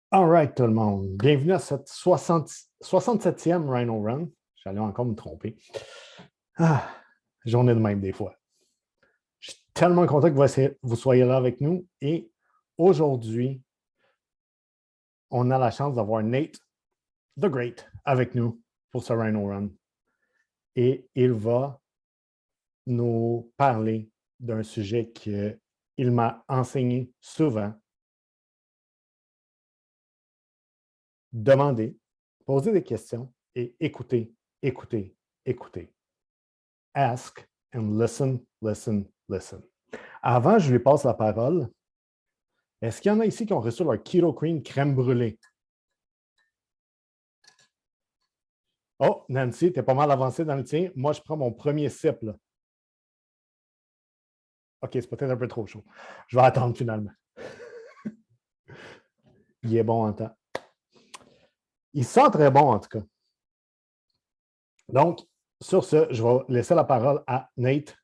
All right, tout le monde. Bienvenue à cette 67e Rhino Run. J'allais encore me tromper. Ah, journée de même des fois. Je suis tellement content que vous soyez là avec nous. Et aujourd'hui, on a la chance d'avoir Nate the Great avec nous pour ce Rhino Run. Et il va nous parler d'un sujet qu'il m'a enseigné souvent. Demander, poser des questions et écouter, écouter, écouter. Ask and listen, listen, listen. Avant, je lui passe la parole. Est-ce qu'il y en a ici qui ont reçu leur Keto Cream crème brûlée? Oh, Nancy, tu es pas mal avancé dans le tien. Moi, je prends mon premier sip. Là. OK, c'est peut-être un peu trop chaud. Je vais attendre finalement. Il est bon en temps. Il sent très bon en tout cas. Donc, sur ce, je vais laisser la parole à Nate.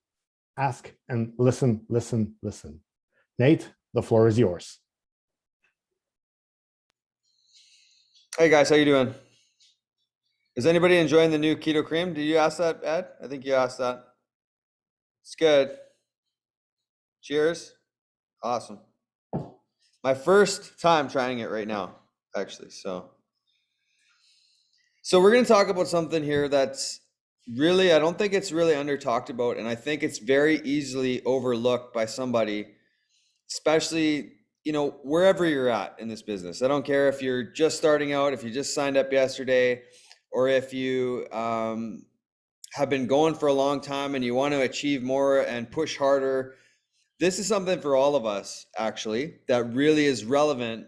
Ask and listen, listen, listen. Nate, the floor is yours. Hey guys, how you doing? Is anybody enjoying the new keto cream? Did you ask that, Ed? I think you asked that. It's good. Cheers. Awesome. My first time trying it right now, actually. So we're going to talk about something here that's really, I don't think it's really under talked about, and I think it's very easily overlooked by somebody, especially, wherever you're at in this business. I don't care if you're just starting out, if you just signed up yesterday, or if you have been going for a long time and you want to achieve more and push harder. This is something for all of us, actually, that really is relevant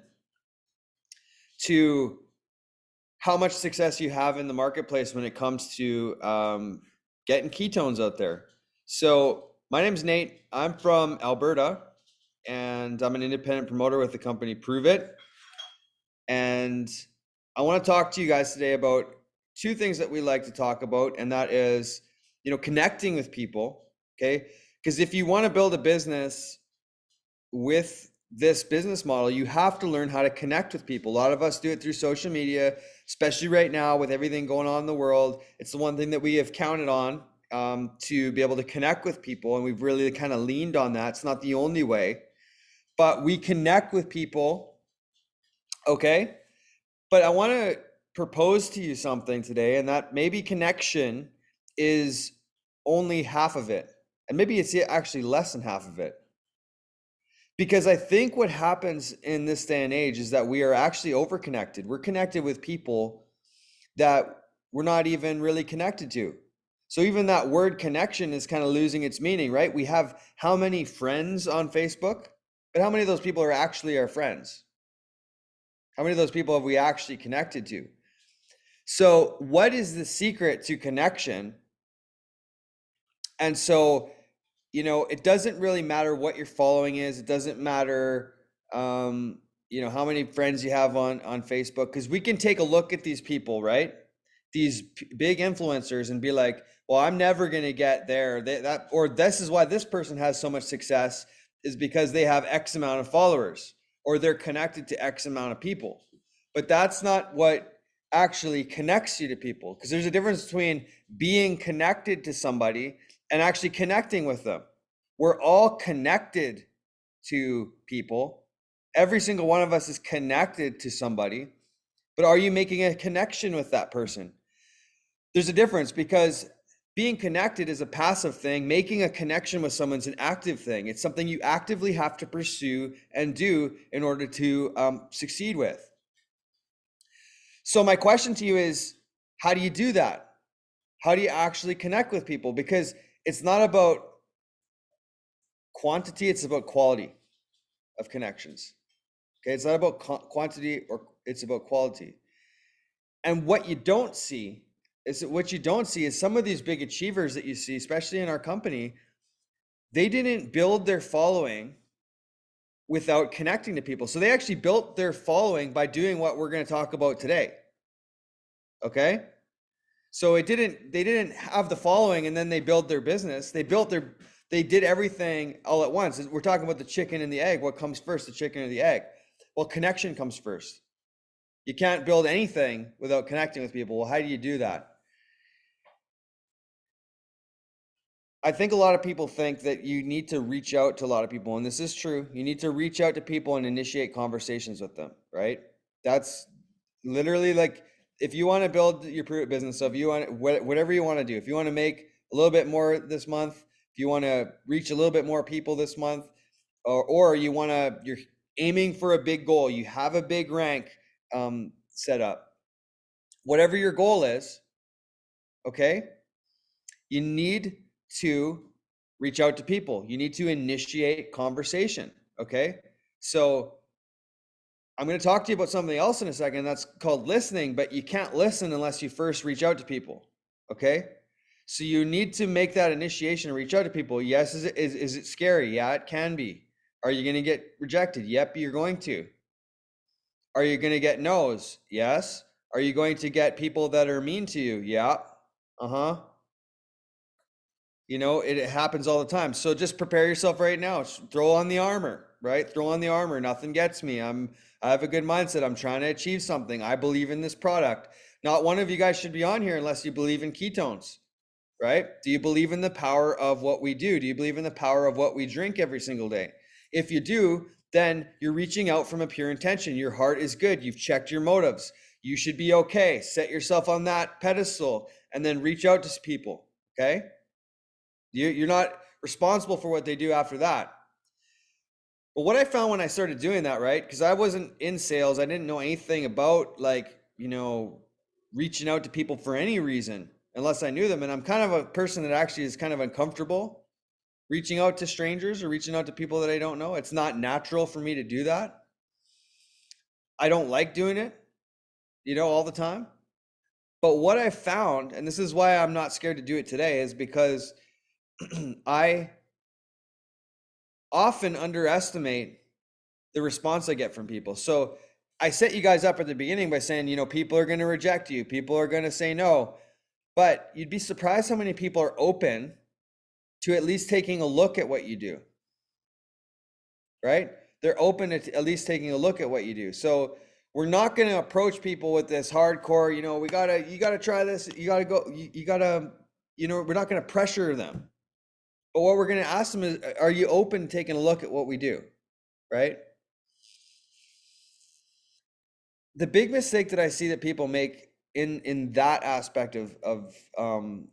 to how much success you have in the marketplace when it comes to getting ketones out there. So my name's Nate. I'm from Alberta, and I'm an independent promoter with the company Prove It. And I want to talk to you guys today about two things that we like to talk about, and that is, connecting with people, okay? Because if you want to build a business with this business model, you have to learn how to connect with people. A lot of us do it through social media, especially right now with everything going on in the world. It's the one thing that we have counted on to be able to connect with people, and we've really kind of leaned on that. It's not the only way, but we connect with people, okay? But I want to propose to you something today, and that maybe connection is only half of it. And maybe it's actually less than half of it. Because I think what happens in this day and age is that we are actually overconnected. We're connected with people that we're not even really connected to. So even that word connection is kind of losing its meaning, right? We have how many friends on Facebook, but how many of those people are actually our friends? How many of those people have we actually connected to? So what is the secret to connection? And so, it doesn't really matter what your following is. It doesn't matter, how many friends you have on Facebook, because we can take a look at these people, right? These big influencers and be like, well, I'm never going to get there. Or this is why this person has so much success is because they have X amount of followers, or they're connected to X amount of people. But that's not what actually connects you to people, because there's a difference between being connected to somebody and actually connecting with them. We're all connected to people. Every single one of us is connected to somebody, but are you making a connection with that person? There's a difference, because being connected is a passive thing. Making a connection with someone's an active thing. It's something you actively have to pursue and do in order to succeed with. So my question to you is, how do you do that? How do you actually connect with people? Because it's not about quantity, it's about quality of connections. Okay, it's not about quantity, or it's about quality. And what you don't see is some of these big achievers that you see, especially in our company, they didn't build their following without connecting to people. So they actually built their following by doing what we're going to talk about today. Okay? So they didn't have the following and then they built their business. They did everything all at once. We're talking about the chicken and the egg. What comes first, the chicken or the egg? Well, connection comes first. You can't build anything without connecting with people. Well, how do you do that? I think a lot of people think that you need to reach out to a lot of people, and this is true. You need to reach out to people and initiate conversations with them, right? That's literally like if you want to build your business, so if you want whatever you want to do, if you want to make a little bit more this month, if you want to reach a little bit more people this month, or you're aiming for a big goal, you have a big rank set up. Whatever your goal is, okay, you need to reach out to people. You need to initiate conversation. Okay. So I'm going to talk to you about something else in a second. That's called listening, but you can't listen unless you first reach out to people. Okay. So you need to make that initiation and reach out to people. Yes. Is it scary? Yeah, it can be. Are you going to get rejected? Yep, you're going to. Are you going to get no's? Yes. Are you going to get people that are mean to you? Yeah. Uh-huh. You know, it happens all the time. So just prepare yourself right now. Throw on the armor, right? Throw on the armor. Nothing gets me. I have a good mindset. I'm trying to achieve something. I believe in this product. Not one of you guys should be on here unless you believe in ketones, right? Do you believe in the power of what we do? Do you believe in the power of what we drink every single day? If you do, then you're reaching out from a pure intention. Your heart is good. You've checked your motives. You should be okay. Set yourself on that pedestal and then reach out to people, okay? You're not responsible for what they do after that. But what I found when I started doing that, right? Because I wasn't in sales, I didn't know anything about reaching out to people for any reason unless I knew them. And I'm kind of a person that actually is kind of uncomfortable reaching out to strangers or reaching out to people that I don't know. It's not natural for me to do that. I don't like doing it, all the time. But what I found, and this is why I'm not scared to do it today, is because I often underestimate the response I get from people. So I set you guys up at the beginning by saying, people are going to reject you. People are going to say no. But you'd be surprised how many people are open to at least taking a look at what you do, right? They're open to at least taking a look at what you do. So we're not going to approach people with this hardcore, you got to try this. You got to go, we're not going to pressure them. But what we're going to ask them is, are you open to taking a look at what we do, right? The big mistake that I see that people make in that aspect of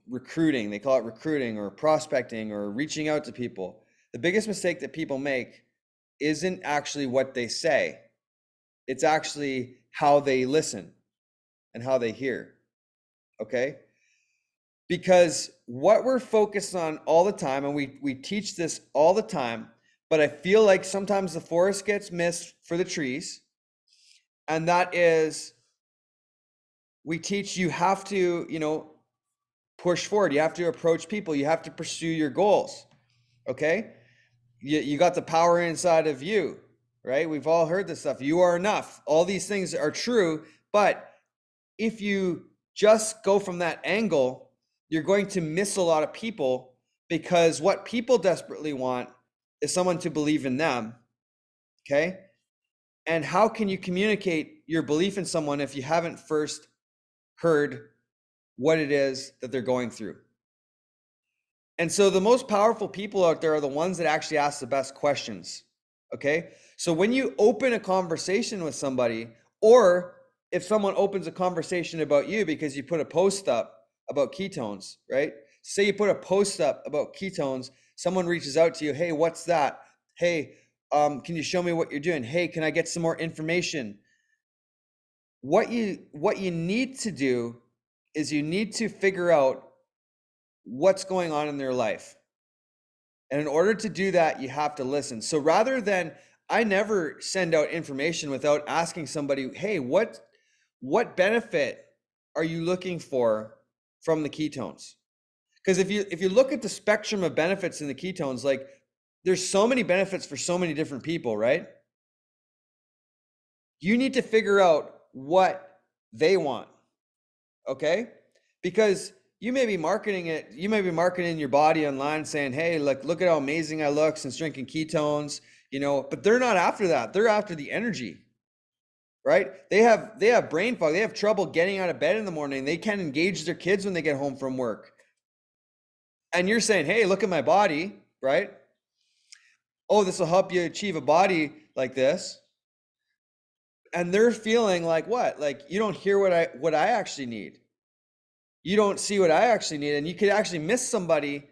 recruiting, they call it recruiting or prospecting or reaching out to people. The biggest mistake that people make isn't actually what they say. It's actually how they listen and how they hear. Okay? Because what we're focused on all the time, and we teach this all the time, but I feel like sometimes the forest gets missed for the trees. And that is, we teach you have to, push forward. You have to approach people. You have to pursue your goals. Okay? You got the power inside of you, right? We've all heard this stuff. You are enough. All these things are true. But if you just go from that angle, you're going to miss a lot of people, because what people desperately want is someone to believe in them. Okay? And how can you communicate your belief in someone if you haven't first heard what it is that they're going through? And so the most powerful people out there are the ones that actually ask the best questions. Okay? So when you open a conversation with somebody, or if someone opens a conversation about you because you put a post up about ketones, right? Say you put a post up about ketones, someone reaches out to you, hey, what's that? Hey, can you show me what you're doing? Hey, can I get some more information? What you need to do is you need to figure out what's going on in their life. And in order to do that, you have to listen. So rather than, I never send out information without asking somebody, hey, what benefit are you looking for from the ketones? Because if you look at the spectrum of benefits in the ketones, like there's so many benefits for so many different people, right? You need to figure out what they want, okay? Because you may be marketing it, you may be marketing your body online saying, hey, look at how amazing I look since drinking ketones, but they're not after that. They're after the energy. right? They have brain fog. They have trouble getting out of bed in the morning. They can't engage their kids when they get home from work. And you're saying, hey, look at my body, right? Oh, this will help you achieve a body like this. And they're feeling like what? Like you don't hear what I actually need. You don't see what I actually need. And you could actually miss somebody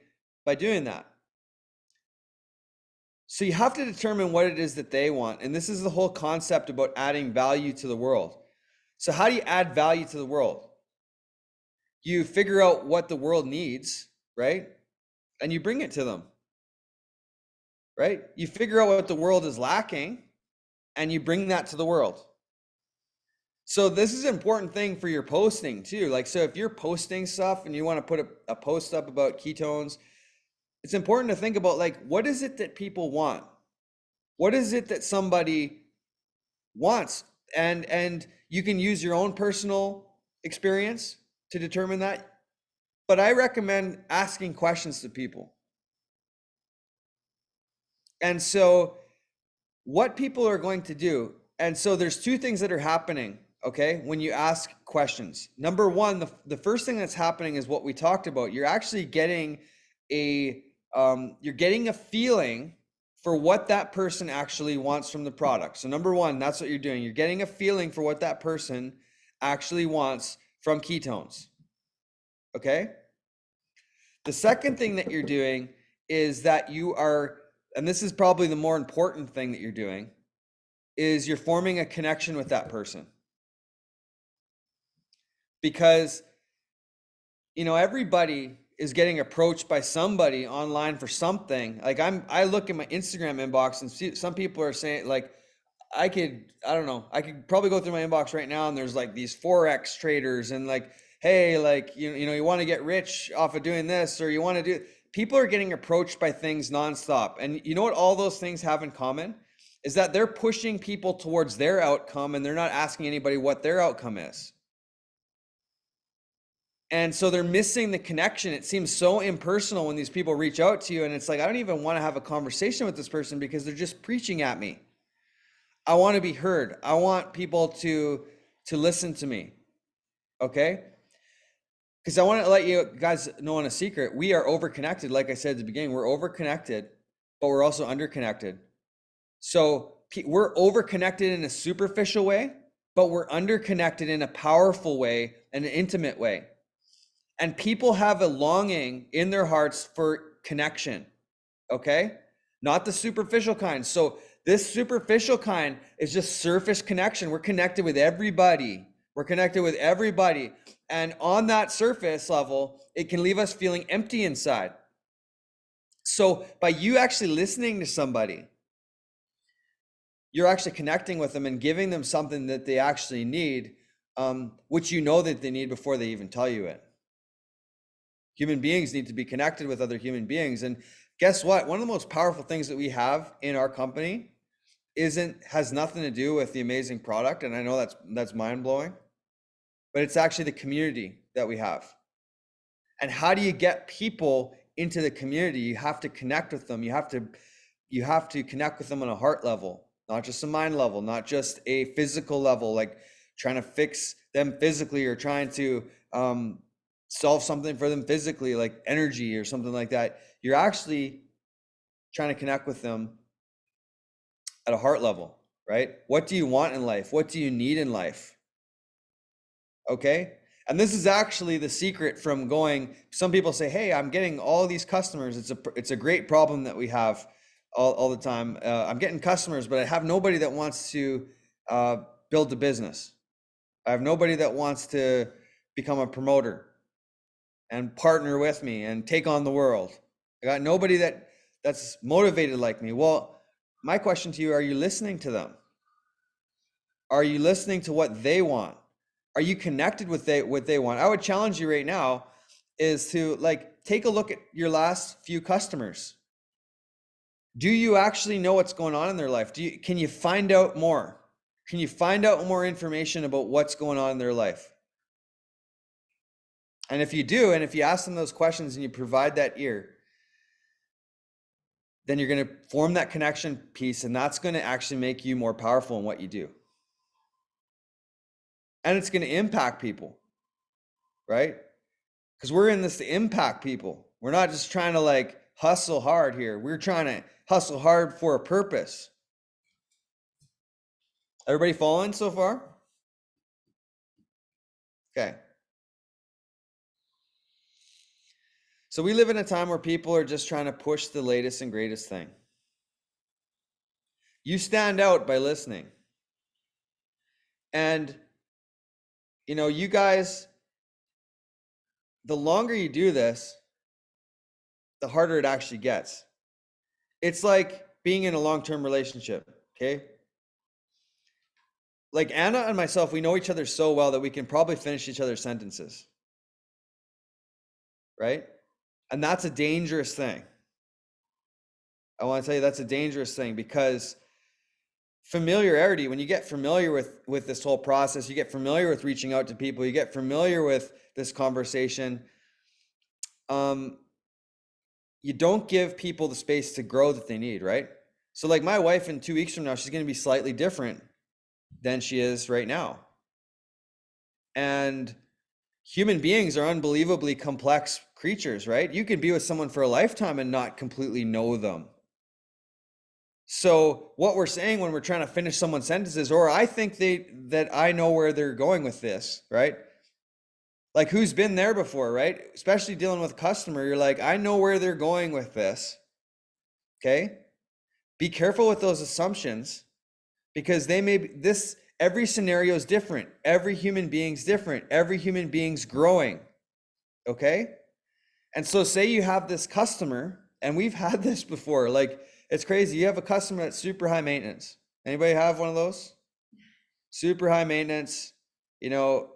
by doing that. So you have to determine what it is that they want. And this is the whole concept about adding value to the world. So how do you add value to the world? You figure out what the world needs, right? And you bring it to them, right? You figure out what the world is lacking and you bring that to the world. So this is an important thing for your posting too. Like, so if you're posting stuff and you want to put a post up about ketones, it's important to think about like, what is it that people want? What is it that somebody wants? And you can use your own personal experience to determine that. But I recommend asking questions to people. And so what people are going to do, and so there's two things that are happening, okay, when you ask questions. Number one, the first thing that's happening is what we talked about. You're actually getting you're getting a feeling for what that person actually wants from the product. So number one, that's what you're doing. You're getting a feeling for what that person actually wants from ketones, okay? The second thing that you're doing is that you are, and this is probably the more important thing that you're doing, is you're forming a connection with that person. Because, you know, everybody is getting approached by somebody online for something. Like I look at my Instagram inbox and see some people are saying like, I don't know, I could probably go through my inbox right now and there's like these Forex traders and like, hey, like, you know, you want to get rich off of doing this, or you want to do, people are getting approached by things nonstop. And you know what all those things have in common is that they're pushing people towards their outcome and they're not asking anybody what their outcome is. And so they're missing the connection. It seems so impersonal when these people reach out to you and it's like, I don't even want to have a conversation with this person because they're just preaching at me. I want to be heard. I want people to listen to me. Okay? Because I want to let you guys know in a secret, we are overconnected. Like I said at the beginning, we're overconnected, but we're also underconnected. So we're overconnected in a superficial way, but we're underconnected in a powerful way, an intimate way. And people have a longing in their hearts for connection, okay? Not the superficial kind. So this superficial kind is just surface connection. We're connected with everybody. We're connected with everybody. And on that surface level, it can leave us feeling empty inside. So by you actually listening to somebody, you're actually connecting with them and giving them something that they actually need, which you know that they need before they even tell you it. Human beings need to be connected with other human beings. And guess what? One of the most powerful things that we have in our company has nothing to do with the amazing product. And I know that's mind blowing, but it's actually the community that we have. And how do you get people into the community? You have to connect with them. You have to connect with them on a heart level, not just a mind level, not just a physical level, like trying to fix them physically or trying to solve something for them physically, like energy or something like that. You're actually trying to connect with them at a heart level, right? What do you want in life? What do you need in life? Okay. And this is actually the secret from going, some people say, hey, I'm getting all these customers. It's a great problem that we have all the time. I'm getting customers, but I have nobody that wants to build a business. I have nobody that wants to become a promoter and partner with me and take on the world. I got nobody that's motivated like me. Well, my question to you, are you listening to them? Are you listening to what they want? Are you connected with what they want? I would challenge you right now is to like take a look at your last few customers. Do you actually know what's going on in their life? Can you find out more? Can you find out more information about what's going on in their life? And if you do, and if you ask them those questions and you provide that ear, then you're going to form that connection piece, and that's going to actually make you more powerful in what you do. and it's going to impact people, right? Because we're in this to impact people. We're not just trying to like hustle hard here. We're trying to hustle hard for a purpose. Everybody following so far? Okay. So we live in a time where people are just trying to push the latest and greatest thing. You stand out by listening. And, you know, you guys, the longer you do this, the harder it actually gets. It's like being in a long-term relationship, okay? Like Anna and myself, we know each other so well that we can probably finish each other's sentences, right? And that's a dangerous thing. I want to tell you that's a dangerous thing, because familiarity, when you get familiar with this whole process, you get familiar with reaching out to people, you get familiar with this conversation, you don't give people the space to grow that they need, right? So like my wife in 2 weeks from now, she's going to be slightly different than she is right now. And human beings are unbelievably complex creatures, right? You can be with someone for a lifetime and not completely know them. So what we're saying when we're trying to finish someone's sentences, or I think that I know where they're going with this, right? Like who's been there before, right? Especially dealing with a customer, you're like, I know where they're going with this. Okay? Be careful with those assumptions, because they may be, every scenario is different. Every human being's different. Every human being's growing. Okay? And so say you have this customer, and we've had this before, like it's crazy. You have a customer that's super high maintenance. Anybody have one of those? Super high maintenance, you know,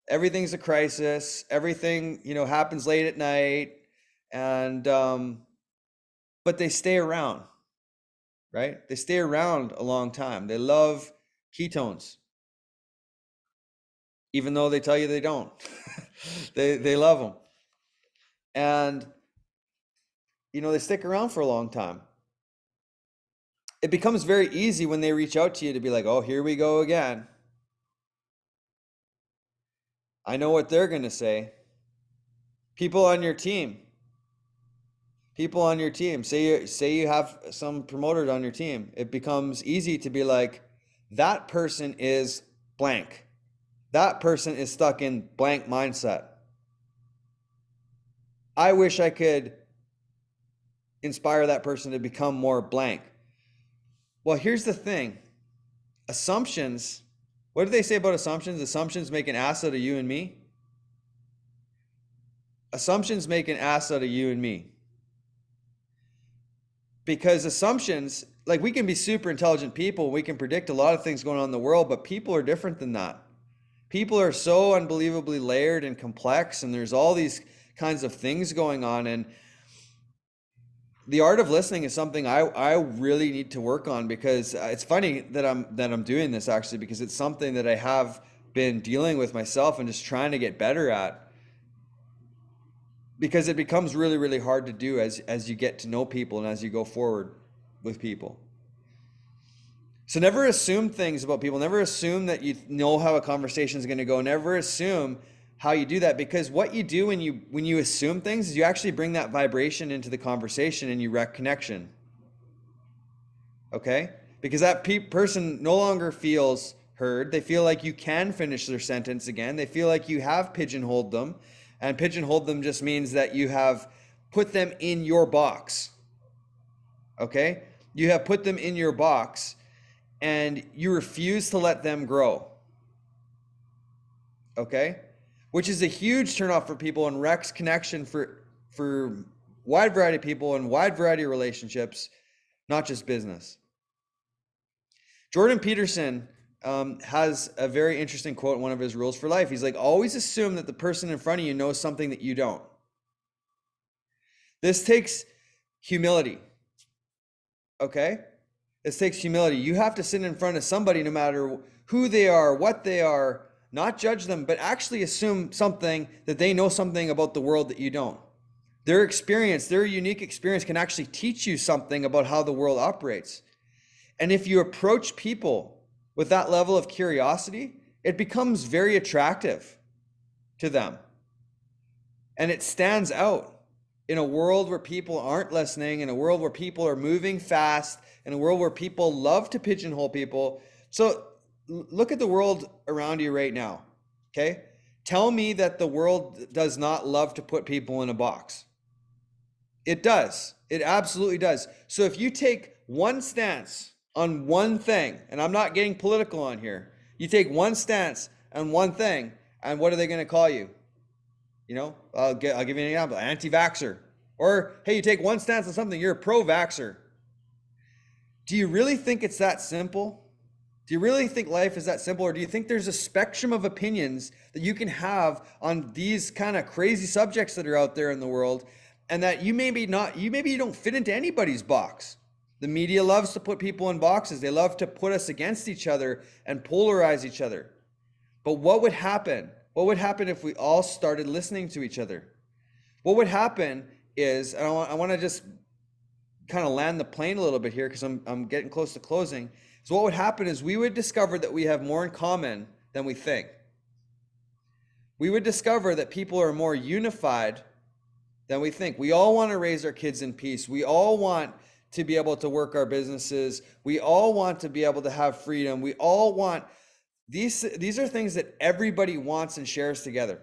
everything's a crisis, everything, you know, happens late at night, and but they stay around, right? They stay around a long time. They love ketones, even though they tell you they don't. they love them, and you know, they stick around for a long time. It becomes very easy when they reach out to you to be like, oh, here we go again. I know what they're going to say. People on your team, say you have some promoted on your team, it becomes easy to be like, that person is blank. That person is stuck in blank mindset. I wish I could inspire that person to become more blank. Well, here's the thing. Assumptions, what do they say about assumptions? Assumptions make an ass out of you and me. Assumptions make an ass out of you and me. Because assumptions, like we can be super intelligent people, we can predict a lot of things going on in the world, but people are different than that. People are so unbelievably layered and complex, and there's all these kinds of things going on, and the art of listening is something I really need to work on, because it's funny that I'm doing this actually, because it's something that I have been dealing with myself and just trying to get better at, because it becomes really, really hard to do as you get to know people and as you go forward with people. So never assume things about people. Never assume that you know how a conversation is going to go. Never assume how you do that, because what you do when you assume things is you actually bring that vibration into the conversation and you wreck connection. Okay? Because that person no longer feels heard. They feel like you can finish their sentence again. They feel like you have pigeonholed them, and pigeonholed them just means that you have put them in your box. Okay? You have put them in your box, and you refuse to let them grow. Okay? Which is a huge turnoff for people and wrecks connection for wide variety of people and wide variety of relationships, not just business. Jordan Peterson has a very interesting quote in one of his rules for life. He's like, always assume that the person in front of you knows something that you don't. This takes humility. Okay? This takes humility. You have to sit in front of somebody, no matter who they are, what they are, not judge them, but actually assume something, that they know something about the world that you don't. Their experience, their unique experience can actually teach you something about how the world operates. And if you approach people with that level of curiosity, it becomes very attractive to them. And it stands out in a world where people aren't listening, in a world where people are moving fast, in a world where people love to pigeonhole people. So look at the world around you right now, okay? Tell me that the world does not love to put people in a box. It does. It absolutely does. So if you take one stance on one thing, and I'm not getting political on here, you take one stance on one thing, and what are they going to call you? You know, I'll give you an example, anti-vaxxer. Or, hey, you take one stance on something, you're a pro-vaxxer. Do you really think it's that simple? Do you really think life is that simple? Or do you think there's a spectrum of opinions that you can have on these kind of crazy subjects that are out there in the world, and that you maybe you don't fit into anybody's box? The media loves to put people in boxes. They love to put us against each other and polarize each other. But what would happen? What would happen if we all started listening to each other? What would happen is, and I want to just kind of land the plane a little bit here because I'm getting close to closing. So what would happen is we would discover that we have more in common than we think. We would discover that people are more unified than we think. We all want to raise our kids in peace. We all want to be able to work our businesses. We all want to be able to have freedom. We all want these are things that everybody wants and shares together.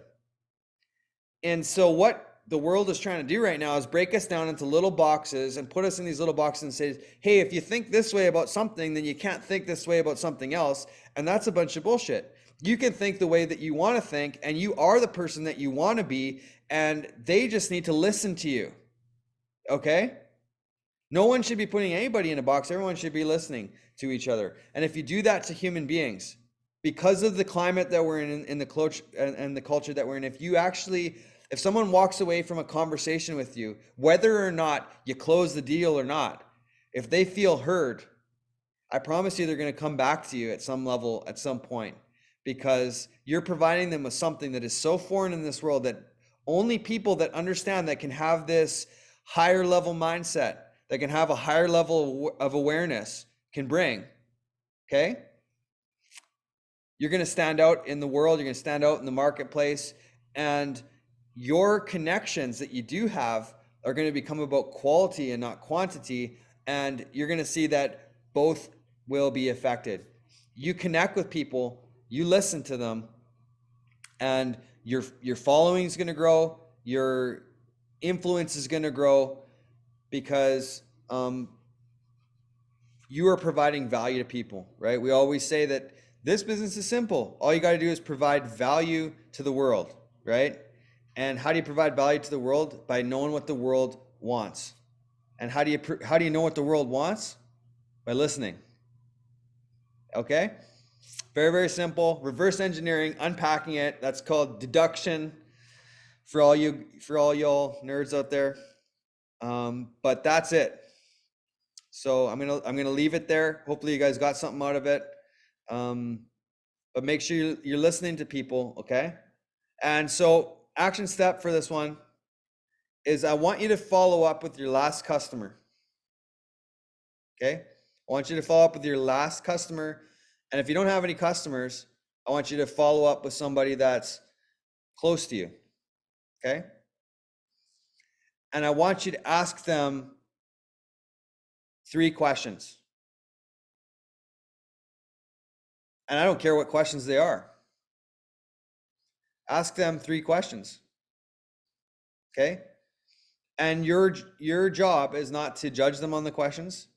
And so what the world is trying to do right now is break us down into little boxes and put us in these little boxes and say, hey, if you think this way about something, then you can't think this way about something else. And that's a bunch of bullshit. You can think the way that you want to think, and you are the person that you want to be, and they just need to listen to you. Okay? No one should be putting anybody in a box. Everyone should be listening to each other. And if you do that to human beings, because of the climate that we're in the culture that we're in, if someone walks away from a conversation with you, whether or not you close the deal or not, if they feel heard, I promise you they're going to come back to you at some level at some point, because you're providing them with something that is so foreign in this world that only people that understand, that can have this higher level mindset, that can have a higher level of awareness, can bring. Okay? You're going to stand out in the world. You're going to stand out in the marketplace, and your connections that you do have are going to become about quality and not quantity. And you're going to see that both will be affected. You connect with people, you listen to them, and your following is going to grow. Your influence is going to grow, because you are providing value to people, right? We always say that this business is simple. All you got to do is provide value to the world, right? And how do you provide value to the world? By knowing what the world wants. And how do you know what the world wants? By listening. Okay? Very, very simple. Reverse engineering, unpacking it. That's called deduction for all y'all nerds out there. But that's it. So I'm gonna leave it there. Hopefully you guys got something out of it. But make sure you're listening to people, okay? And so action step for this one is, I want you to follow up with your last customer. Okay? I want you to follow up with your last customer. And if you don't have any customers, I want you to follow up with somebody that's close to you. Okay? And I want you to ask them 3 questions. And I don't care what questions they are. Ask them 3 questions. Okay? And your job is not to judge them on the questions.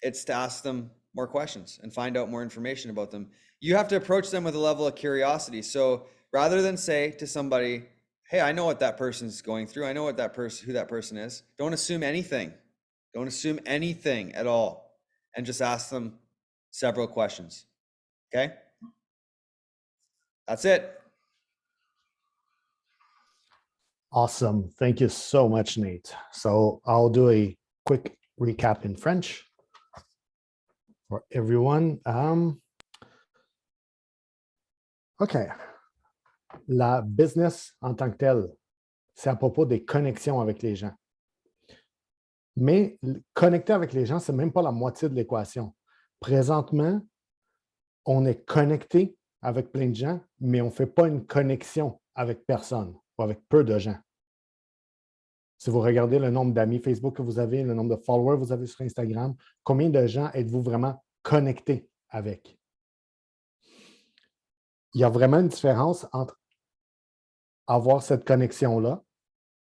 It's to ask them more questions and find out more information about them. You have to approach them with a level of curiosity. So rather than say to somebody, hey, I know what that person's going through. I know what who that person is. Don't assume anything. Don't assume anything at all. And just ask them several questions. Okay? That's it. Awesome. Thank you so much, Nate. So I'll do a quick recap in French for everyone. OK. La business en tant que telle, c'est à propos des connexions avec les gens. Mais connecter avec les gens, ce n'est même pas la moitié de l'équation. Présentement, on est connecté avec plein de gens, mais on ne fait pas une connexion avec personne ou avec peu de gens. Si vous regardez le nombre d'amis Facebook que vous avez, le nombre de followers que vous avez sur Instagram, combien de gens êtes-vous vraiment connectés avec? Il y a vraiment une différence entre avoir cette connexion-là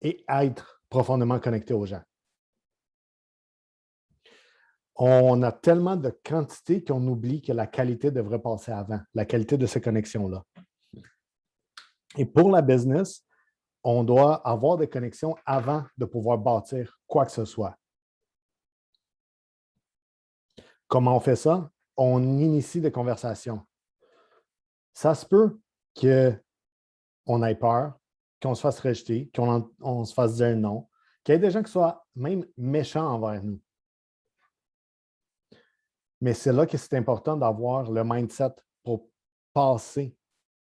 et être profondément connecté aux gens. On a tellement de quantité qu'on oublie que la qualité devrait passer avant, la qualité de ces connexions-là. Et pour la business, on doit avoir des connexions avant de pouvoir bâtir quoi que ce soit. Comment on fait ça? On initie des conversations. Ça se peut qu'on ait peur, qu'on se fasse rejeter, qu'on se fasse dire non, qu'il y ait des gens qui soient même méchants envers nous. Mais c'est là que c'est important d'avoir le mindset pour passer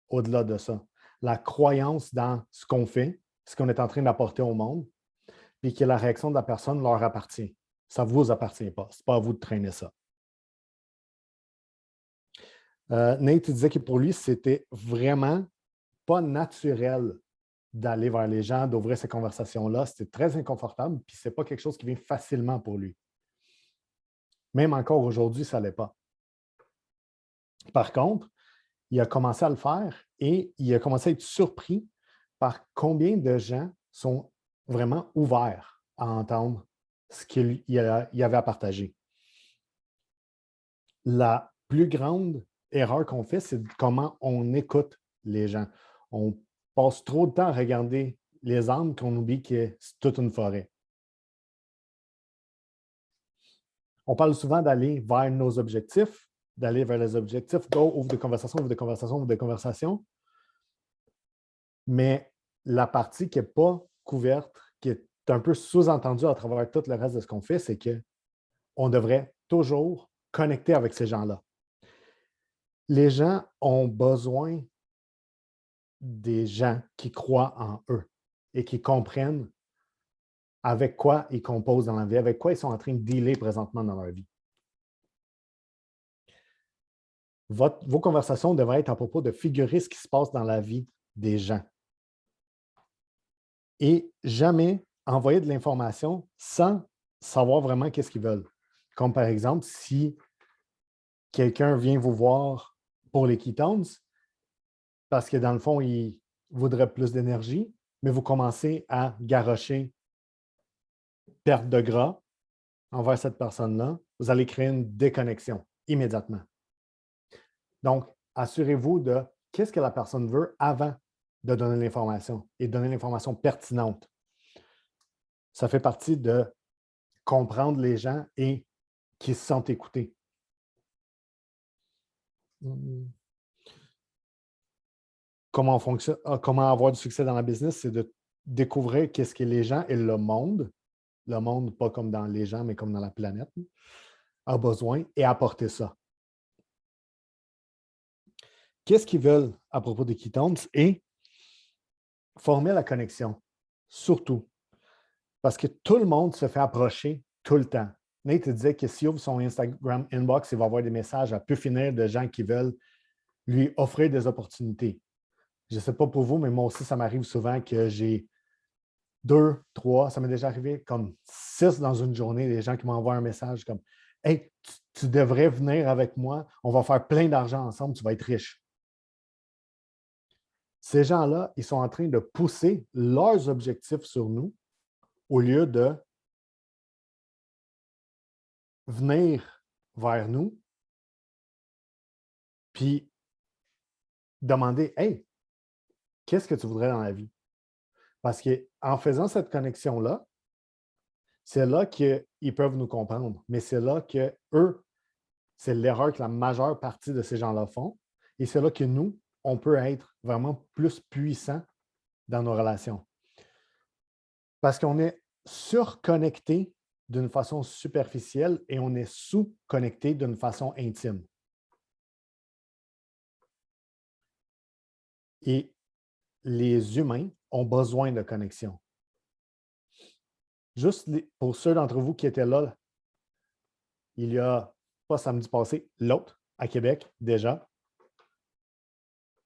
au-delà de ça. La croyance dans ce qu'on fait, ce qu'on est en train d'apporter au monde, puis que la réaction de la personne leur appartient. Ça ne vous appartient pas. Ce n'est pas à vous de traîner ça. Nate disait que pour lui, c'était vraiment pas naturel d'aller vers les gens, d'ouvrir ces conversations-là. C'était très inconfortable, puis ce n'est pas quelque chose qui vient facilement pour lui. Même encore aujourd'hui, ça ne l'est pas. Par contre, il a commencé à le faire et il a commencé à être surpris par combien de gens sont vraiment ouverts à entendre ce qu'il y avait à partager. La plus grande erreur qu'on fait, c'est comment on écoute les gens. On passe trop de temps à regarder les arbres qu'on oublie que c'est toute une forêt. On parle souvent d'aller vers nos objectifs, d'aller vers les objectifs, go, ouvre des conversations, ouvre des conversations, ouvre des conversations. Mais la partie qui n'est pas couverte, qui est un peu sous-entendue à travers tout le reste de ce qu'on fait, c'est qu'on devrait toujours connecter avec ces gens-là. Les gens ont besoin des gens qui croient en eux et qui comprennent avec quoi ils composent dans la vie, avec quoi ils sont en train de dealer présentement dans leur vie. Vos conversations devraient être à propos de figurer ce qui se passe dans la vie des gens. Et jamais envoyer de l'information sans savoir vraiment qu'est-ce qu'ils veulent. Comme par exemple, si quelqu'un vient vous voir pour les ketones, parce que dans le fond, il voudrait plus d'énergie, mais vous commencez à garrocher perte de gras envers cette personne-là, vous allez créer une déconnexion immédiatement. Donc, assurez-vous de qu'est-ce que la personne veut avant de donner l'information et donner l'information pertinente. Ça fait partie de comprendre les gens et qu'ils se sentent écoutés. Comment avoir du succès dans la business, c'est de découvrir qu'est-ce que les gens et le monde pas comme dans les gens, mais comme dans la planète, a besoin et apporter ça. Qu'est-ce qu'ils veulent à propos des ketones et former la connexion, surtout. Parce que tout le monde se fait approcher tout le temps. Nate disait que s'il ouvre son Instagram inbox, il va avoir des messages à peu finir de gens qui veulent lui offrir des opportunités. Je ne sais pas pour vous, mais moi aussi, ça m'arrive souvent que j'ai 2, 3, ça m'est déjà arrivé comme 6 dans une journée, des gens qui m'envoient un message comme « Hey, tu devrais venir avec moi, on va faire plein d'argent ensemble, tu vas être riche. » Ces gens-là, ils sont en train de pousser leurs objectifs sur nous au lieu de venir vers nous puis demander « Hey, qu'est-ce que tu voudrais dans la vie? » Parce qu'en faisant cette connexion-là, c'est là qu'ils peuvent nous comprendre, mais c'est là que eux, c'est l'erreur que la majeure partie de ces gens-là font. Et c'est là que nous, on peut être vraiment plus puissants dans nos relations. Parce qu'on est surconnecté d'une façon superficielle et on est sous-connecté d'une façon intime. Et les humains ont besoin de connexion. Juste pour ceux d'entre vous qui étaient là, il y a, pas samedi passé, l'autre, à Québec déjà.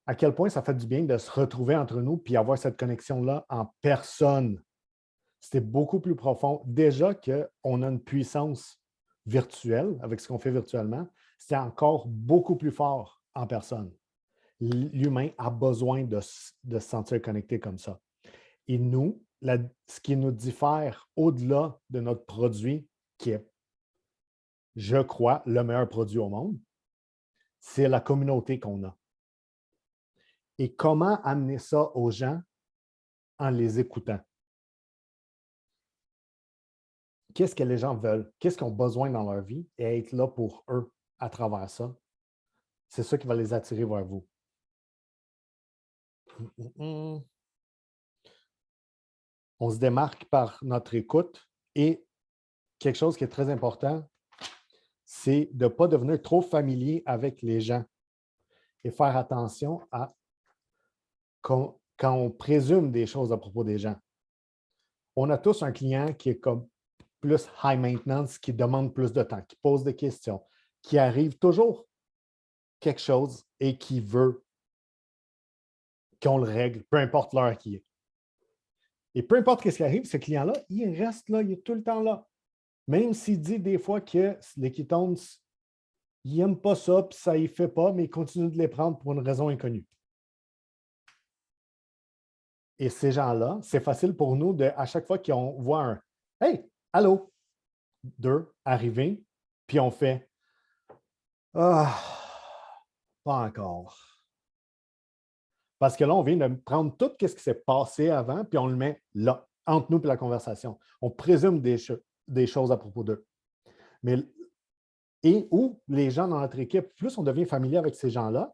À quel point ça fait du bien de se retrouver entre nous puis avoir cette connexion-là en personne. C'était beaucoup plus profond. Déjà qu'on a une puissance virtuelle avec ce qu'on fait virtuellement, c'est encore beaucoup plus fort en personne. L'humain a besoin de se sentir connecté comme ça. Et nous, ce qui nous diffère au-delà de notre produit, qui est, je crois, le meilleur produit au monde, c'est la communauté qu'on a. Et comment amener ça aux gens en les écoutant? Qu'est-ce que les gens veulent? Qu'est-ce qu'ils ont besoin dans leur vie? Et être là pour eux à travers ça. C'est ça qui va les attirer vers vous. On se démarque par notre écoute et quelque chose qui est très important, c'est de ne pas devenir trop familier avec les gens et faire attention à quand on présume des choses à propos des gens. On a tous un client qui est comme plus high maintenance, qui demande plus de temps, qui pose des questions, qui arrive toujours quelque chose et qui veut qu'on le règle, peu importe l'heure qui est. Et peu importe ce qui arrive, ce client-là, il reste là, il est tout le temps là. Même s'il dit des fois que les ketones, il n'aime pas ça, puis ça ne fait pas, mais il continue de les prendre pour une raison inconnue. Et ces gens-là, c'est facile pour nous de, à chaque fois qu'on voit un Hey, allô, deux arriver, puis on fait Ah, pas encore. Parce que là, on vient de prendre tout ce qui s'est passé avant, puis on le met là, entre nous et la conversation. On présume des choses à propos d'eux. Et où les gens dans notre équipe, plus on devient familier avec ces gens-là,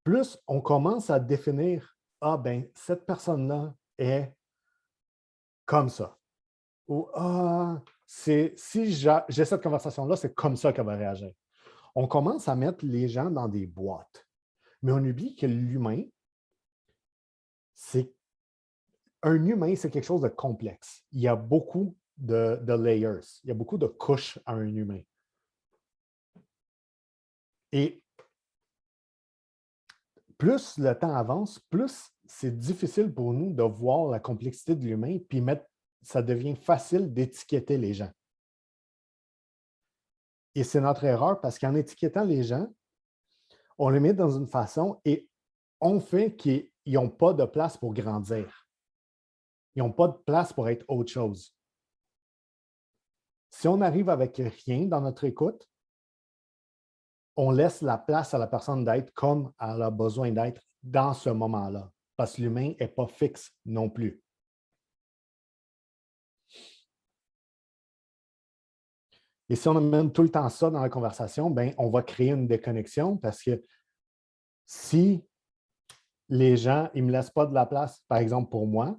plus on commence à définir Ah, ben, cette personne-là est comme ça. Ou Ah, si j'ai cette conversation-là, c'est comme ça qu'elle va réagir. On commence à mettre les gens dans des boîtes. Mais on oublie que l'humain, un humain, c'est quelque chose de complexe. Il y a beaucoup de layers. Il y a beaucoup de couches à un humain. Et plus le temps avance, plus c'est difficile pour nous de voir la complexité de l'humain, puis ça devient facile d'étiqueter les gens. Et c'est notre erreur parce qu'en étiquetant les gens, on les met dans une façon et on fait qu'ils n'ont pas de place pour grandir. Ils n'ont pas de place pour être autre chose. Si on arrive avec rien dans notre écoute, on laisse la place à la personne d'être comme elle a besoin d'être dans ce moment-là, parce que l'humain n'est pas fixe non plus. Et si on amène tout le temps ça dans la conversation, ben, on va créer une déconnexion parce que si les gens ne me laissent pas de la place, par exemple pour moi,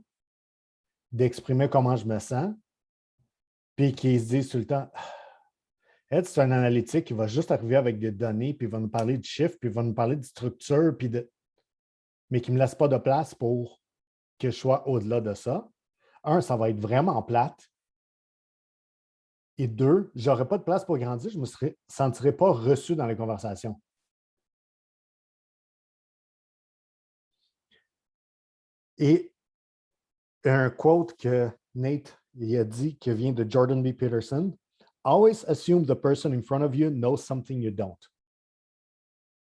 d'exprimer comment je me sens, puis qu'ils se disent tout le temps Ed, c'est un analytique qui va juste arriver avec des données, puis il va nous parler de chiffres, puis il va nous parler de structure, mais qui ne me laisse pas de place pour que je sois au-delà de ça. Un, ça va être vraiment plate. Et deux, je n'aurai pas de place pour grandir, je ne me sentirai pas reçu dans les conversations. Et un quote que Nate il a dit, qui vient de Jordan B. Peterson, Always assume the person in front of you knows something you don't.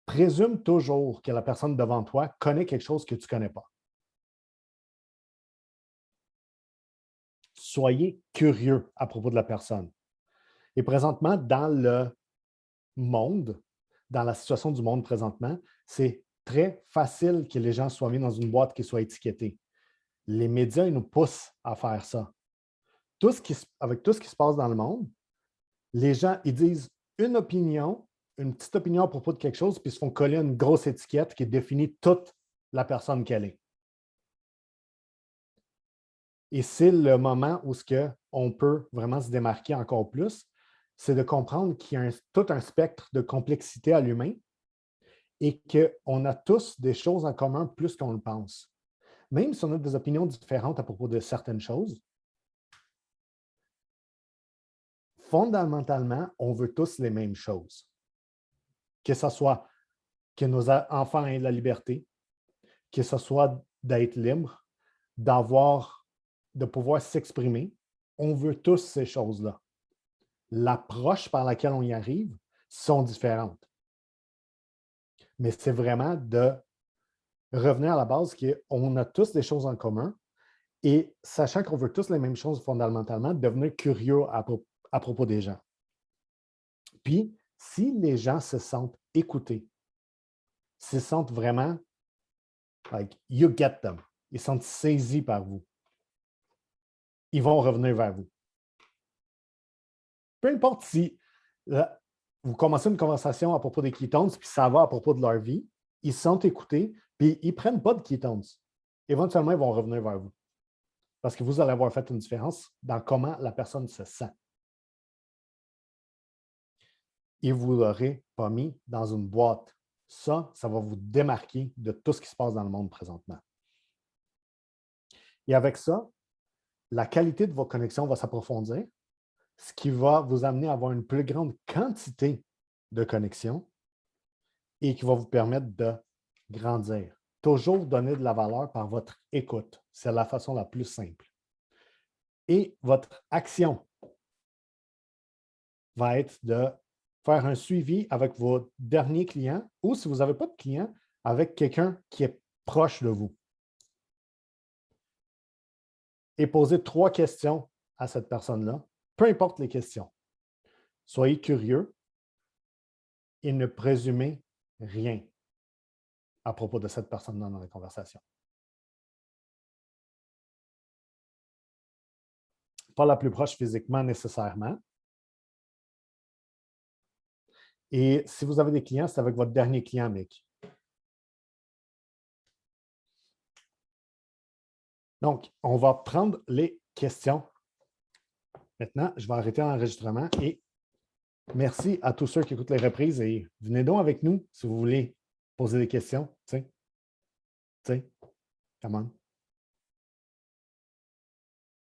Présume toujours que la personne devant toi connaît quelque chose que tu ne connais pas. Soyez curieux à propos de la personne. Et présentement, dans le monde, dans la situation du monde présentement, c'est très facile que les gens soient mis dans une boîte qui soit étiquetée. Les médias, ils nous poussent à faire ça. Avec tout ce qui se passe dans le monde, les gens, ils disent une opinion, une petite opinion à propos de quelque chose, puis ils se font coller une grosse étiquette qui définit toute la personne qu'elle est. Et c'est le moment où on peut vraiment se démarquer encore plus, c'est de comprendre qu'il y a tout un spectre de complexité à l'humain et qu'on a tous des choses en commun plus qu'on le pense. Même si on a des opinions différentes à propos de certaines choses, fondamentalement, on veut tous les mêmes choses. que ce soit que nos enfants aient la liberté, que ce soit d'être libre, de pouvoir s'exprimer. On veut tous ces choses-là. L'approche par laquelle on y arrive sont différentes. Mais c'est vraiment de revenir à la base qu'on a tous des choses en commun et sachant qu'on veut tous les mêmes choses fondamentalement, devenir curieux à propos des gens. Puis, si les gens se sentent écoutés, s'ils se sentent vraiment like you get them, ils se sentent saisis par vous, ils vont revenir vers vous. Peu importe si vous commencez une conversation à propos des ketones, puis ça va à propos de leur vie, ils se sentent écoutés, puis ils ne prennent pas de ketones. Éventuellement, ils vont revenir vers vous. Parce que vous allez avoir fait une différence dans comment la personne se sent. Et vous ne l'aurez pas mis dans une boîte. Ça va vous démarquer de tout ce qui se passe dans le monde présentement. Et avec ça, la qualité de vos connexions va s'approfondir, ce qui va vous amener à avoir une plus grande quantité de connexions et qui va vous permettre de grandir. Toujours donner de la valeur par votre écoute. C'est la façon la plus simple. Et votre action va être de faire un suivi avec vos derniers clients ou si vous n'avez pas de clients, avec quelqu'un qui est proche de vous. Et poser 3 questions à cette personne-là, peu importe les questions. Soyez curieux et ne présumez rien à propos de cette personne-là dans la conversation. Pas la plus proche physiquement nécessairement. Et si vous avez des clients, c'est avec votre dernier client, Mick. Donc, on va prendre les questions. Maintenant, je vais arrêter l'enregistrement et merci à tous ceux qui écoutent les reprises et venez donc avec nous si vous voulez poser des questions. Tu sais, come on.